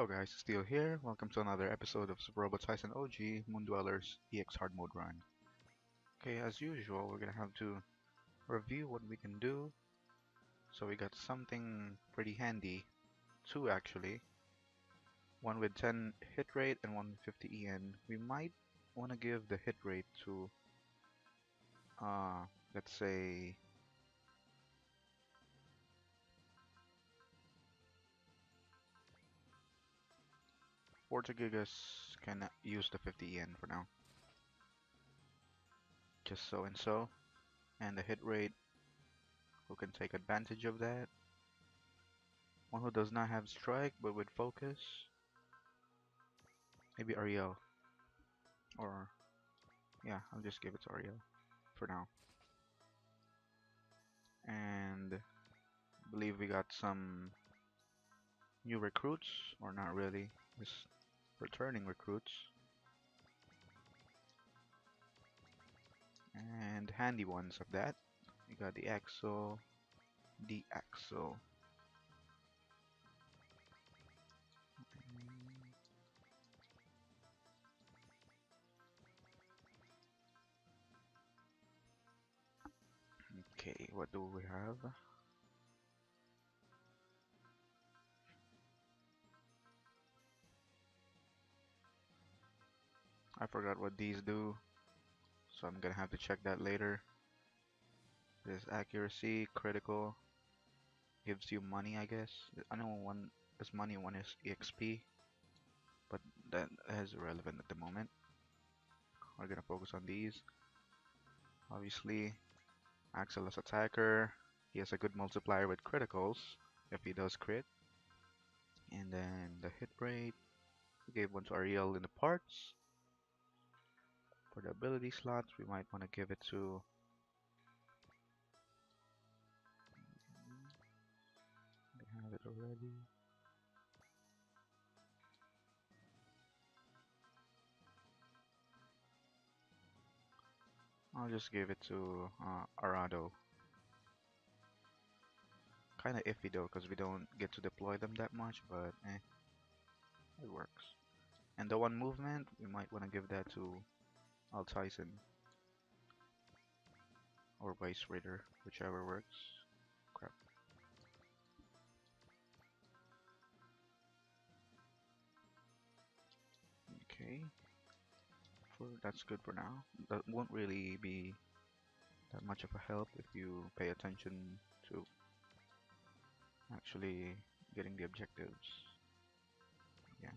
Hello guys, Steel here. Welcome to another episode of Zuvorg Taisen OG Moon Dwellers EX Hard Mode Run. Okay, as usual, we're gonna have to review what we can do. So we got something pretty handy, two actually. One with 10 hit rate and one with 50 EN. We might want to give the hit rate to, let's say, Portugigas can use the 50 EN for now. Just so and so. And the hit rate, who can take advantage of that? One who does not have strike but with focus. Maybe Ariel. Or, yeah, I'll just give it to Ariel for now. And I believe we got some new recruits, or not really, just returning recruits. And handy ones of that. We got the Axel, the Axel. Okay, what do we have? I forgot what these do, so I'm gonna have to check that later. This accuracy, critical, gives you money, I guess. I know one is money, one is EXP, but that is irrelevant at the moment. We're gonna focus on these. Obviously, Axel as attacker, he has a good multiplier with criticals if he does crit. And then the hit rate, we gave one to Ariel in the parts. For the ability slots, we might want to give it to we have it already. I'll just give it to Arado. Kinda iffy though, because we don't get to deploy them that much, but it works. And the one movement, we might want to give that to Taisen or Vice Raider, whichever works. Crap. Okay, that's good for now. That won't really be that much of a help if you pay attention to actually getting the objectives. Yeah,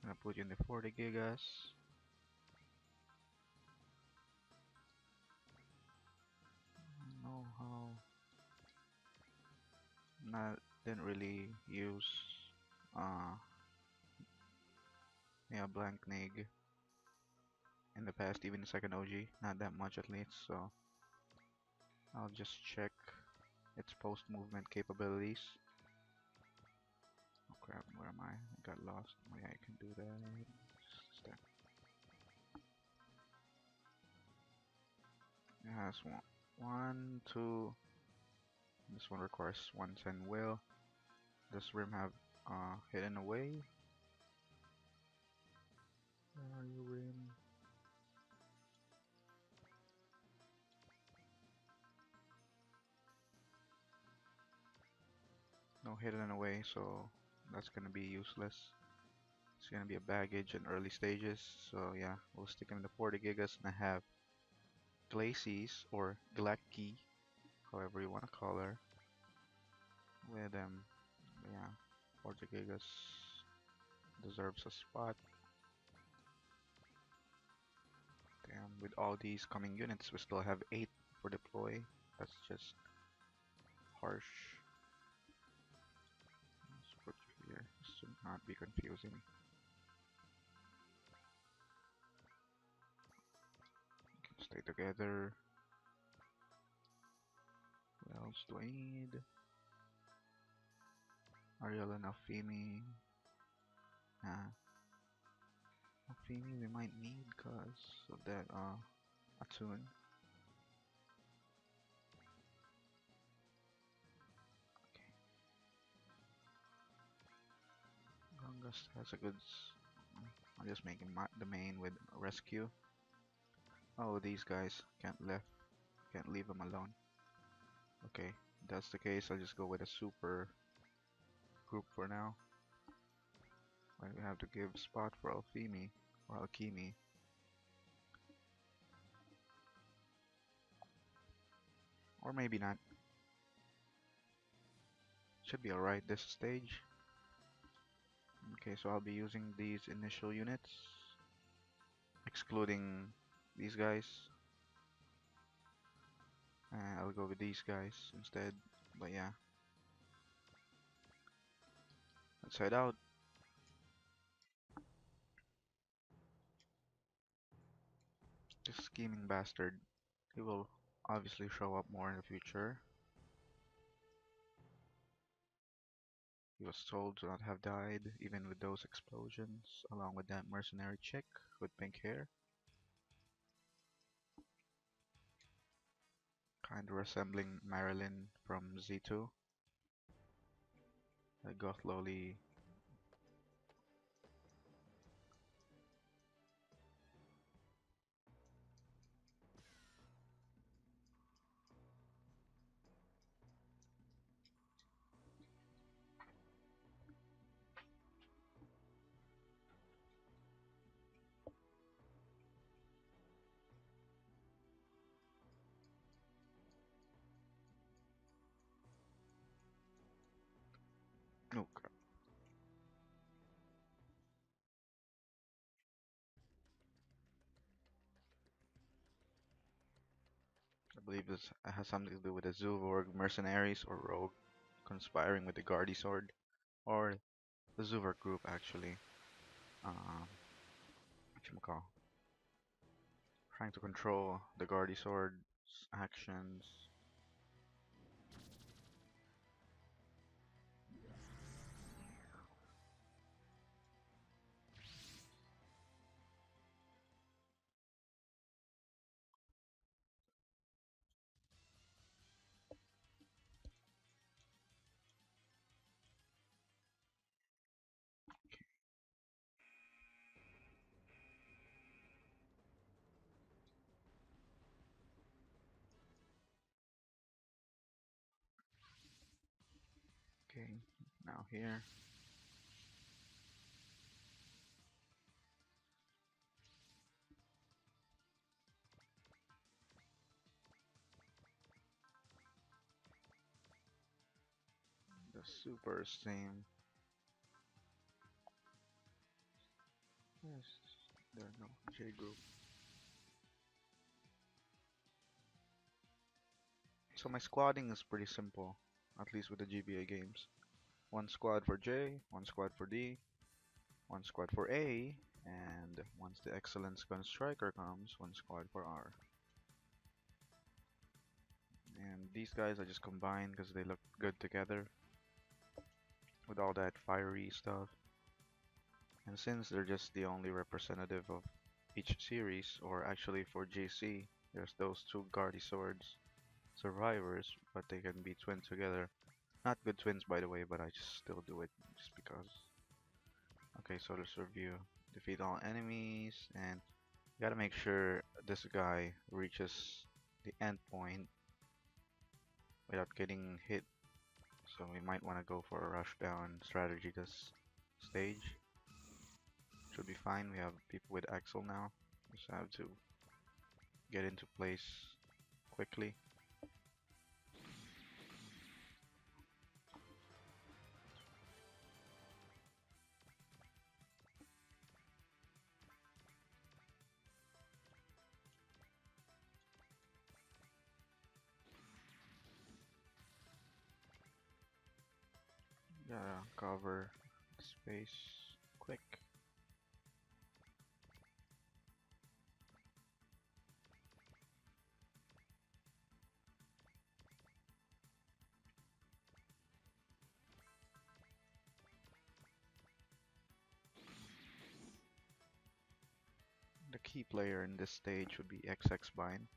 I'm gonna put you in the 40 gigas. I don't know how. Not didn't really use uh yeah, blank nig in the past, even the second OG, not that much at least, so I'll just check its post movement capabilities. Oh crap, where am I? I got lost. Oh yeah, I can do that. Step. It has one, two. This one requires 110 will. Does Rim have hidden away? Where are you, Rim? No hidden away, so that's gonna be useless. It's gonna be a baggage in early stages, so yeah, we'll stick him in the 40 gigas and I have Glacies or Glacki, however you wanna call her, with yeah, 40 gigas deserves a spot. Damn, with all these coming units, we still have 8 for deploy. That's just harsh. Let's put you here. This should not be confusing. We can stay together. What else do I need? Ariel and Alfimi. Nah. Alfimi we might need because of that Atun. That's a good. I'm just making the main with rescue. Oh, these guys can't leave them alone. Okay, if that's the case. I'll just go with a super group for now. I have to give spot for Alfimi or Alchemy, or maybe not. Should be alright this stage. Okay, so I'll be using these initial units, excluding these guys. I'll go with these guys instead. But yeah, let's head out. This scheming bastard. He will obviously show up more in the future. He was told to not have died, even with those explosions, along with that mercenary chick with pink hair. Kinda resembling Marilyn from Z2. A goth loli. Oh crap. I believe this has something to do with the Zuvorg mercenaries or rogue conspiring with the Guardy Sword. Or the Zuvorg group actually. Whatchamacall? Trying to control the Guardy Sword's actions. Okay, now here. The super same. Yes, there no J group. So my squadding is pretty simple, at least with the GBA games. One squad for J, one squad for D, one squad for A, and once the Excellence Gun Striker comes, one squad for R. And these guys I just combine because they look good together with all that fiery stuff. And since they're just the only representative of each series, or actually for GC, there's those two Guardy Swords survivors, but they can be twinned together. Not good twins, by the way, but I just still do it just because. Okay, so let's review. Defeat all enemies, and you gotta make sure this guy reaches the end point without getting hit. So we might want to go for a rushdown strategy this stage. Should be fine. We have people with Axel now. Just have to get into place quickly. Gotta cover space quick. The key player in this stage would be XX Bind,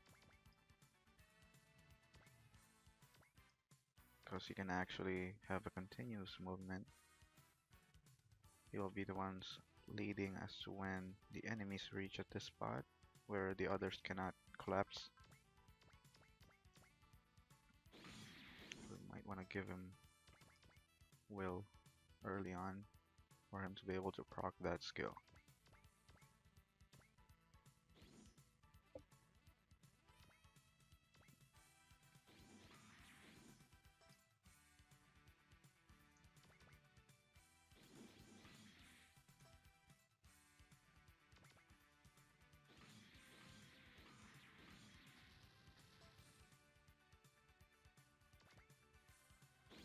because you can actually have a continuous movement. He will be the ones leading as to when the enemies reach at this spot where the others cannot collapse. We might want to give him will early on for him to be able to proc that skill.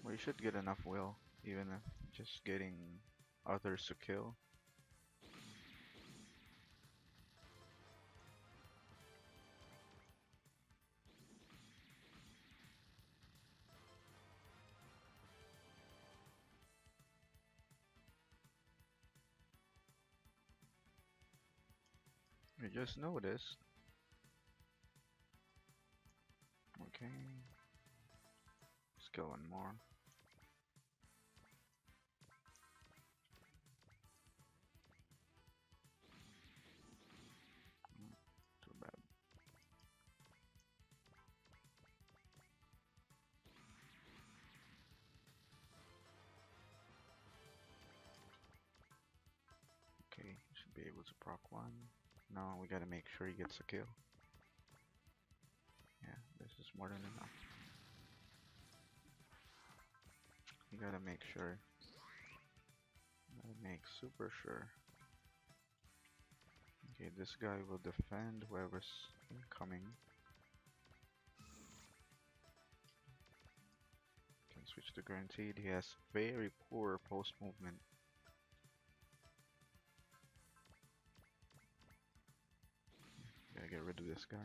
We should get enough will, even if just getting others to kill. We just noticed. Okay. Let's kill one more. Too bad. Okay, should be able to proc one. No, we gotta make sure he gets a kill. Yeah, this is more than enough. You gotta make sure. Gotta make super sure. Okay, this guy will defend whoever's incoming. Can switch to guaranteed. He has very poor post movement. Gotta get rid of this guy.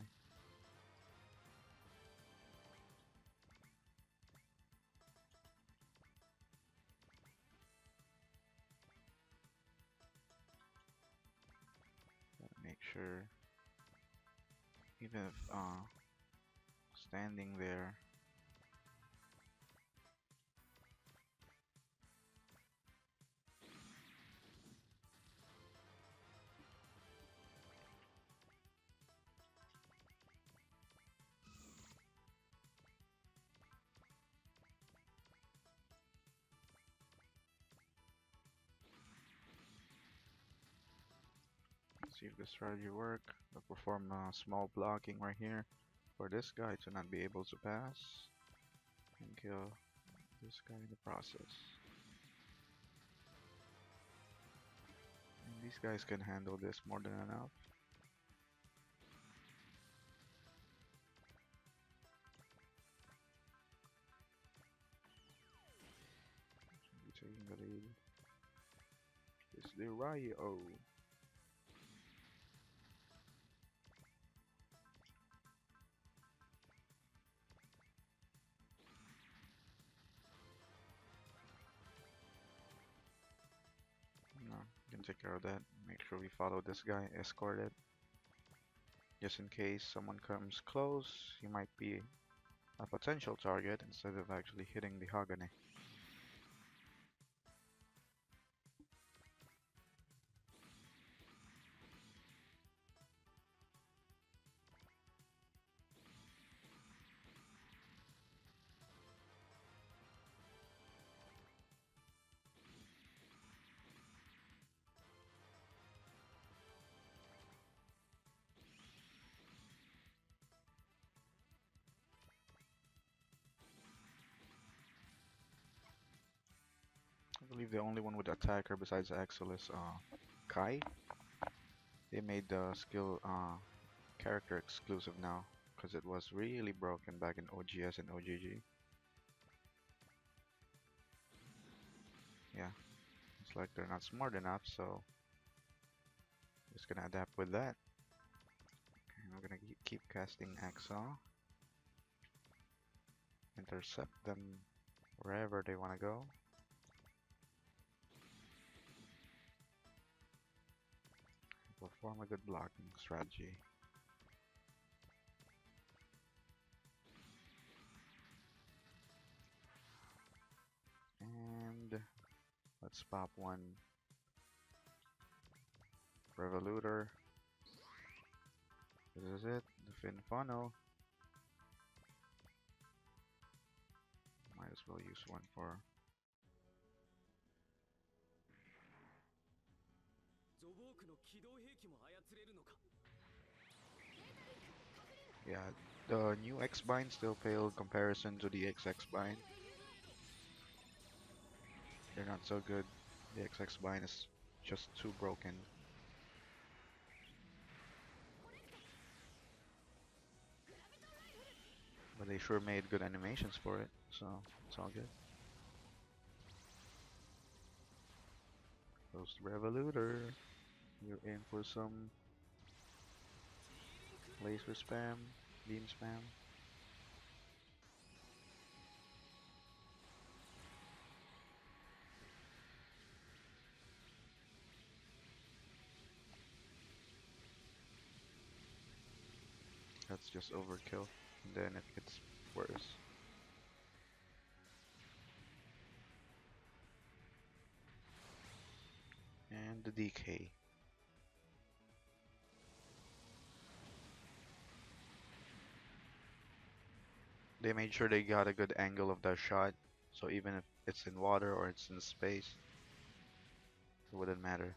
Gotta make sure, even if standing there. See if the strategy work. I'll perform a small blocking right here for this guy to not be able to pass and kill this guy in the process. And these guys can handle this more than enough. Should be taking the lead. It's the Ryo. No, we can take care of that. Make sure we follow this guy, escort it. Just in case someone comes close, he might be a potential target instead of actually hitting the Hagane. I believe the only one with attacker besides Axel is Kai. They made the skill character exclusive now because it was really broken back in OGS and OGG. Yeah, it's like they're not smart enough, so just gonna adapt with that. And we're gonna keep casting Axel, intercept them wherever they want to go. Perform a good blocking strategy. And let's pop one Revolutor. This is it. The fin funnel. Might as well use one for. Yeah, the new X-Bind still pale in comparison to the XX-Bind. They're not so good. The XX-Bind is just too broken. But they sure made good animations for it, so it's all good. Ghost Revolutor. You're in for some laser spam, beam spam. That's just overkill. And then it gets worse. And the DK. They made sure they got a good angle of that shot, so even if it's in water or it's in space, it wouldn't matter.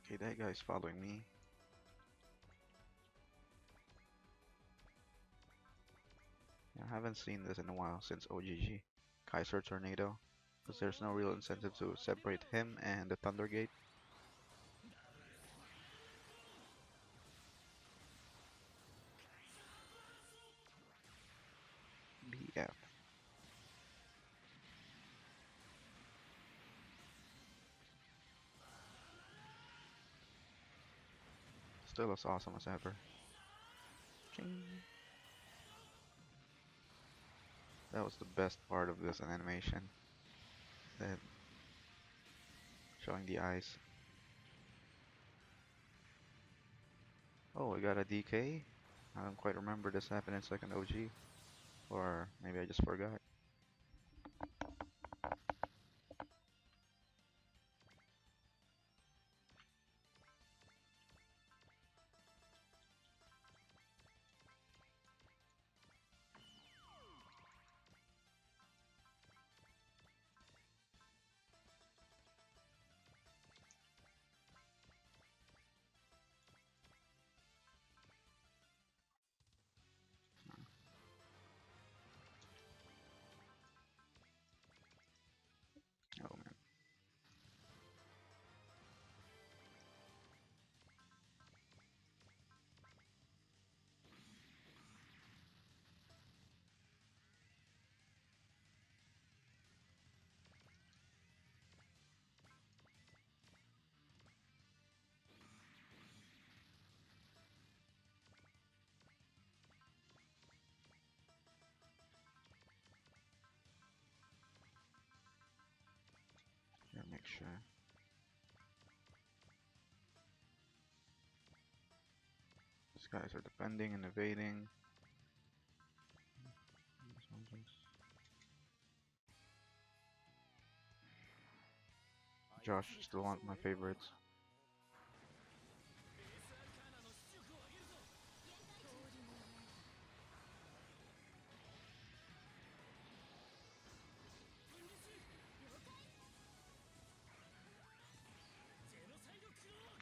Okay, that guy's following me. I haven't seen this in a while since OGG. Kaiser Tornado, because there's no real incentive to separate him and the Thundergate. BF. Still as awesome as ever. Ching. That was the best part of this animation. That showing the eyes. Oh, we got a DK? I don't quite remember this happened in second OG. Or maybe I just forgot. Oh man. Gotta make sure. These guys are defending and evading. Josh is still one of my favorites.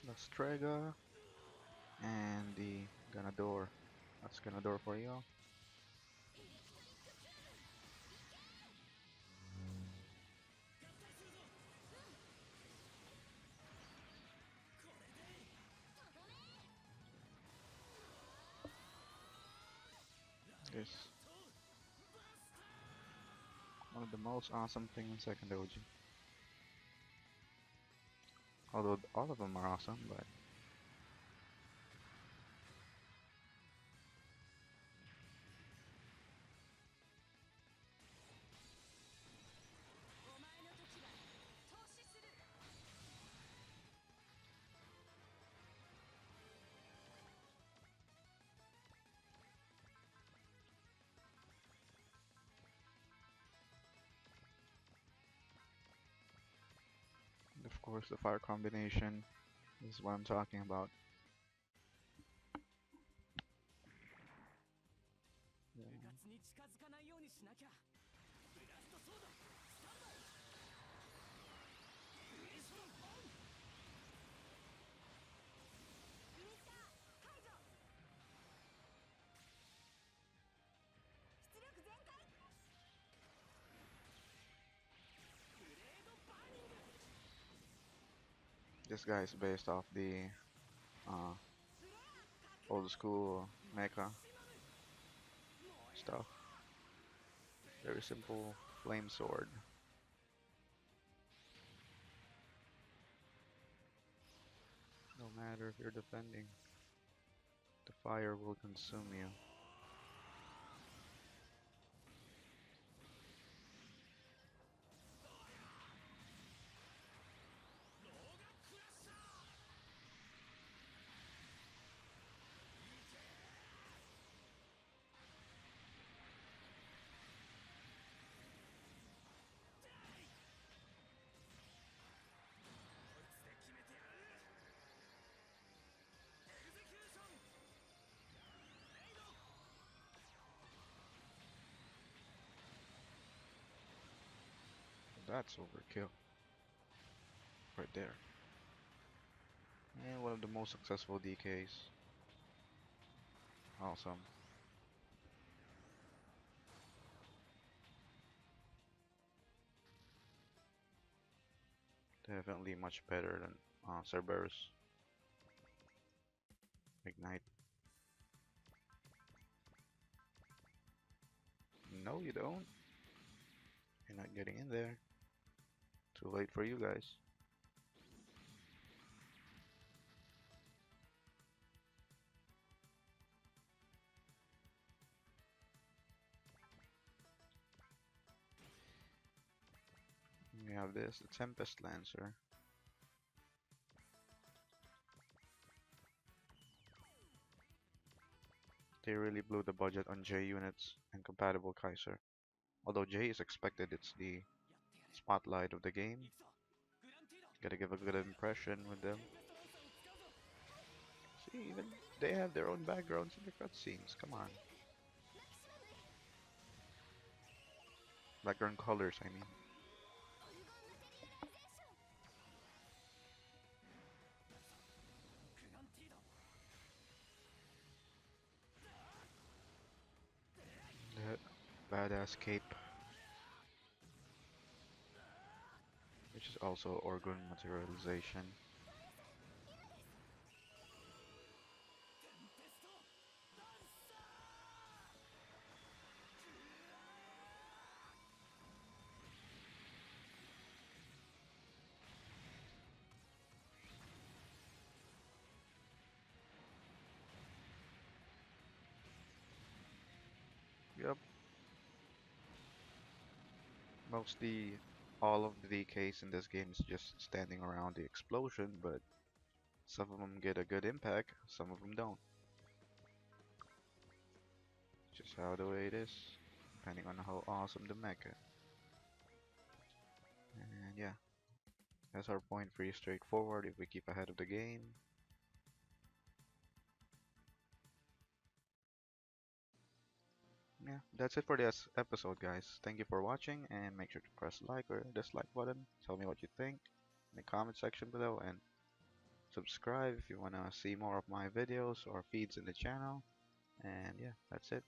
The Strega and the Ganador. That's Ganador for you. This one of the most awesome things in second OG. Although all of them are awesome, but course, the fire combination is what I'm talking about. This guy is based off the uh, old school mecha stuff. Very simple flame sword. No matter if you're defending, the fire will consume you. That's overkill right there. And one of the most successful DKs. Awesome. Definitely much better than Cerberus. Ignite. No, you don't. You're not getting in there. Too late for you guys. We have this, the Tempest Lancer. They really blew the budget on J units and compatible Kaiser. Although J is expected, it's the spotlight of the game. Gotta give a good impression with them. See, even they have their own backgrounds in the cutscenes. Come on. Background colors, I mean. That badass cape, which is also organ materialization. Yep, mostly all of the DKs in this game is just standing around the explosion, but some of them get a good impact, some of them don't. Just how the way it is, depending on how awesome the mech is. And yeah, that's our point, pretty straightforward if we keep ahead of the game. Yeah, that's it for this episode, guys. Thank you for watching, and make sure to press like or dislike button. Tell me what you think in the comment section below, and subscribe if you want to see more of my videos or feeds in the channel. And yeah, that's it.